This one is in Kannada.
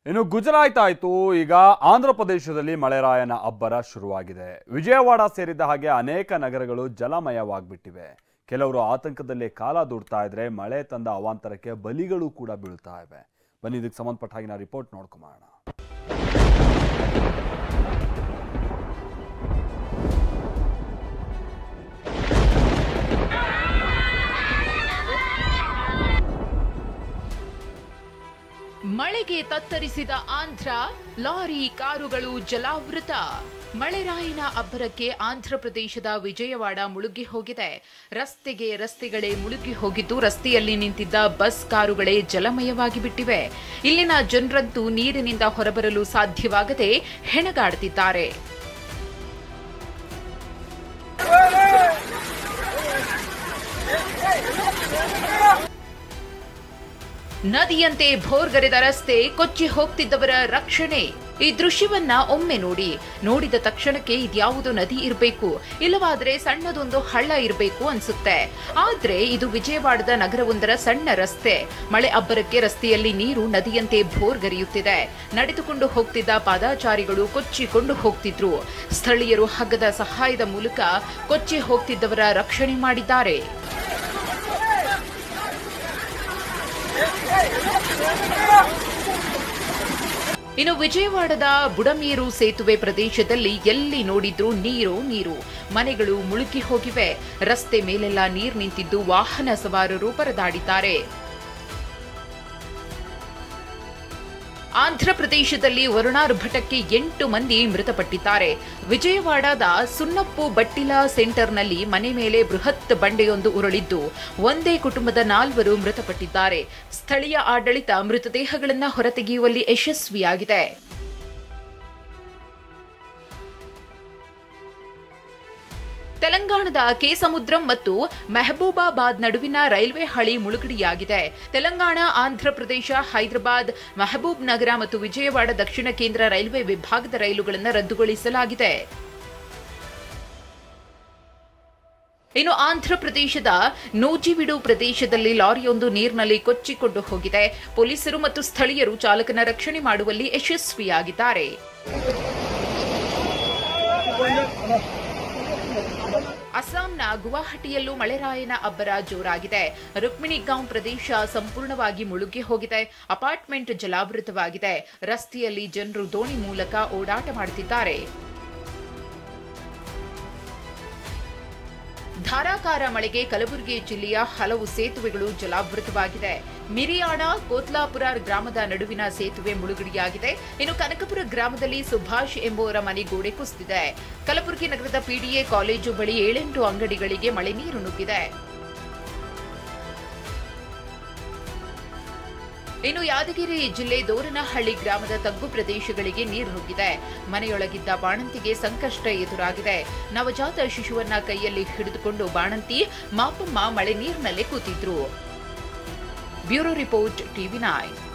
ಇನ್ನು ಗುಜರಾತ್ ಆಯಿತು, ಈಗ ಆಂಧ್ರ ಪ್ರದೇಶದಲ್ಲಿ ಮಳೆರಾಯನ ಅಬ್ಬರ ಶುರುವಾಗಿದೆ. ವಿಜಯವಾಡ ಸೇರಿದ ಹಾಗೆ ಅನೇಕ ನಗರಗಳು ಜಲಮಯವಾಗಿಬಿಟ್ಟಿವೆ. ಕೆಲವರು ಆತಂಕದಲ್ಲಿ ಕಾಲ ದೂಡ್ತಾ ಇದ್ರೆ ಮಳೆ ತಂದ ಅವಾಂತರಕ್ಕೆ ಬಲಿಗಳು ಕೂಡ ಬೀಳ್ತಾ ಇವೆ. ಬನ್ನಿ ಇದಕ್ಕೆ ಸಂಬಂಧಪಟ್ಟ ಹಾಗೆ ರಿಪೋರ್ಟ್ ನೋಡ್ಕೊಂಬೋಣ. ಮಳೆಗೆ ತತ್ತರಿಸಿದ ಆಂಧ್ರ, ಲಾರಿ ಕಾರುಗಳು ಜಲಾವೃತ. ಮಳೆರಾಯಿನ ಅಬ್ಬರಕ್ಕೆ ಆಂಧ್ರ ಪ್ರದೇಶದ ವಿಜಯವಾಡ ಮುಳುಗಿ ಹೋಗಿದೆ. ರಸ್ತೆಗಳೇ ಮುಳುಗಿ ಹೋಗಿದ್ದು, ರಸ್ತೆಯಲ್ಲಿ ನಿಂತಿದ್ದ ಬಸ್ ಕಾರುಗಳೇ ಜಲಮಯವಾಗಿ ಬಿಟ್ಟಿವೆ. ಇಲ್ಲಿನ ಜನರಂತೂ ನೀರಿನಿಂದ ಹೊರಬರಲು ಸಾಧ್ಯವಾಗದೆ ಹೆಣಗಾಡುತ್ತಿದ್ದಾರೆ. ನದಿಯಂತೆ ಭೋರ್ಗರೆದ ರಸ್ತೆ, ಕೊಚ್ಚಿ ಹೋಗ್ತಿದ್ದವರ ರಕ್ಷಣೆ. ಈ ದೃಶ್ಯವನ್ನ ಒಮ್ಮೆ ನೋಡಿದ ತಕ್ಷಣಕ್ಕೆ ಇದ್ಯಾವುದು ನದಿ ಇರಬೇಕು, ಇಲ್ಲವಾದ್ರೆ ಸಣ್ಣದೊಂದು ಹಳ್ಳ ಇರಬೇಕು ಅನ್ಸುತ್ತೆ. ಆದ್ರೆ ಇದು ವಿಜಯವಾಡದ ನಗರವೊಂದರ ಸಣ್ಣ ರಸ್ತೆ. ಮಳೆ ಅಬ್ಬರಕ್ಕೆ ರಸ್ತೆಯಲ್ಲಿ ನೀರು ನದಿಯಂತೆ ಭೋರ್ಗರೆಯುತ್ತಿದೆ. ನಡೆದುಕೊಂಡು ಹೋಗ್ತಿದ್ದ ಪಾದಾಚಾರಿಗಳು ಕೊಚ್ಚಿಕೊಂಡು ಹೋಗ್ತಿದ್ರು. ಸ್ಥಳೀಯರು ಹಗ್ಗದ ಸಹಾಯದ ಮೂಲಕ ಕೊಚ್ಚಿ ಹೋಗ್ತಿದ್ದವರ ರಕ್ಷಣೆ ಮಾಡಿದ್ದಾರೆ. ಇನ್ನು ವಿಜಯವಾಡದ ಬುಡಮೇರು ಸೇತುವೆ ಪ್ರದೇಶದಲ್ಲಿ ಎಲ್ಲಿ ನೋಡಿದ್ರೂ ನೀರು. ಮನೆಗಳು ಮುಳುಗಿ ಹೋಗಿವೆ. ರಸ್ತೆ ಮೇಲೆಲ್ಲ ನೀರು ನಿಂತಿದ್ದು ವಾಹನ ಸವಾರರು ಪರದಾಡಿದ್ದಾರೆ. ಆಂಧ್ರ ಪ್ರದೇಶದಲ್ಲಿ ವರುಣಾರ್ಭಟಕ್ಕೆ 8 ಮಂದಿ ಮೃತಪಟ್ಟಿದ್ದಾರೆ. ವಿಜಯವಾಡದ ಸುನ್ನಪ್ಪು ಬಟ್ಟಿಲಾ ಸೆಂಟರ್ನಲ್ಲಿ ಮನೆ ಮೇಲೆ ಬೃಹತ್ ಬಂಡೆಯೊಂದು ಉರುಳಿದ್ದು ಒಂದೇ ಕುಟುಂಬದ 4 ಮೃತಪಟ್ಟಿದ್ದಾರೆ. ಸ್ಥಳೀಯ ಆಡಳಿತ ಮೃತದೇಹಗಳನ್ನು ಹೊರತೆಗೆಯುವಲ್ಲಿ ಯಶಸ್ವಿಯಾಗಿದೆ. ತೆಲಂಗಾಣದ ಕೇಸಮುದ್ರಂ ಮತ್ತು ಮೆಹಬೂಬಾಬಾದ್ ನಡುವಿನ ರೈಲ್ವೆ ಹಳಿ ಮುಳುಗಡೆಯಾಗಿದೆ. ತೆಲಂಗಾಣ, ಆಂಧ್ರ ಪ್ರದೇಶ, ಹೈದರಾಬಾದ್, ಮೆಹಬೂಬ್ ನಗರ ಮತ್ತು ವಿಜಯವಾಡ ದಕ್ಷಿಣ ಕೇಂದ್ರ ರೈಲ್ವೆ ವಿಭಾಗದ ರೈಲುಗಳನ್ನು ರದ್ದುಗೊಳಿಸಲಾಗಿದೆ. ಇನ್ನು ಆಂಧ್ರ ಪ್ರದೇಶದ ನೂಜಿವಿಡು ಪ್ರದೇಶದಲ್ಲಿ ಲಾರಿಯೊಂದು ನೀರಿನಲ್ಲಿ ಕೊಚ್ಚಿಕೊಂಡು ಹೋಗಿದೆ. ಪೊಲೀಸರು ಮತ್ತು ಸ್ಥಳೀಯರು ಚಾಲಕನ ರಕ್ಷಣೆ ಮಾಡುವಲ್ಲಿ ಯಶಸ್ವಿಯಾಗಿದ್ದಾರೆ. ಅಸ್ಸಾಂನ ಗುವಾಹಟಿಯಲ್ಲೂ ಮಳೆರಾಯನ ಅಬ್ಬರ ಜೋರಾಗಿದೆ. ರುಕ್ಮಿಣಿಗಾಂವ್ ಪ್ರದೇಶ ಸಂಪೂರ್ಣವಾಗಿ ಮುಳುಗಿ ಹೋಗಿದೆ. ಅಪಾರ್ಟ್ಮೆಂಟ್ ಜಲಾವೃತವಾಗಿದೆ. ರಸ್ತೆಯಲ್ಲಿ ಜನರು ದೋಣಿ ಮೂಲಕ ಓಡಾಟ ಮಾಡುತ್ತಿದ್ದಾರೆ. ಧಾರಾಕಾರ ಮಳೆಗೆ ಕಲಬುರಗಿ ಜಿಲ್ಲೆಯ ಹಲವು ಸೇತುವೆಗಳು ಜಲಾವೃತವಾಗಿದೆ. ಮಿರಿಯಾಣ ಕೋತ್ಲಾಪುರ ಗ್ರಾಮದ ನಡುವಿನ ಸೇತುವೆ ಮುಳುಗಡೆಯಾಗಿದೆ. ಇನ್ನು ಕನಕಪುರ ಗ್ರಾಮದಲ್ಲಿ ಸುಭಾಷ್ ಎಂಬುವರ ಮನೆ ಗೋಡೆ ಕುಸಿದಿದೆ. ಕಲಬುರಗಿ ನಗರದ ಪಿಡಿಎ ಕಾಲೇಜು ಬಳಿ 7-8 ಅಂಗಡಿಗಳಿಗೆ ಮಳೆ ನೀರು ನುಗ್ಗಿದೆ. ಇನ್ನು ಯಾದಗಿರಿ ಜಿಲ್ಲೆ ದೋರನಹಳ್ಳಿ ಗ್ರಾಮದ ತಗ್ಗು ಪ್ರದೇಶಗಳಿಗೆ ನೀರು ನುಗ್ಗಿದೆ. ಮನೆಯೊಳಗಿದ್ದ ಬಾಣಂತಿಗೆ ಸಂಕಷ್ಟ ಎದುರಾಗಿದೆ. ನವಜಾತ ಶಿಶುವನ್ನ ಕೈಯಲ್ಲಿ ಹಿಡಿದುಕೊಂಡು ಬಾಣಂತಿ ಮಾಪಮ್ಮ ಮಳೆ ನೀರಿನಲ್ಲೇ ಕೂತಿದ್ರು. Bureau report, TV9.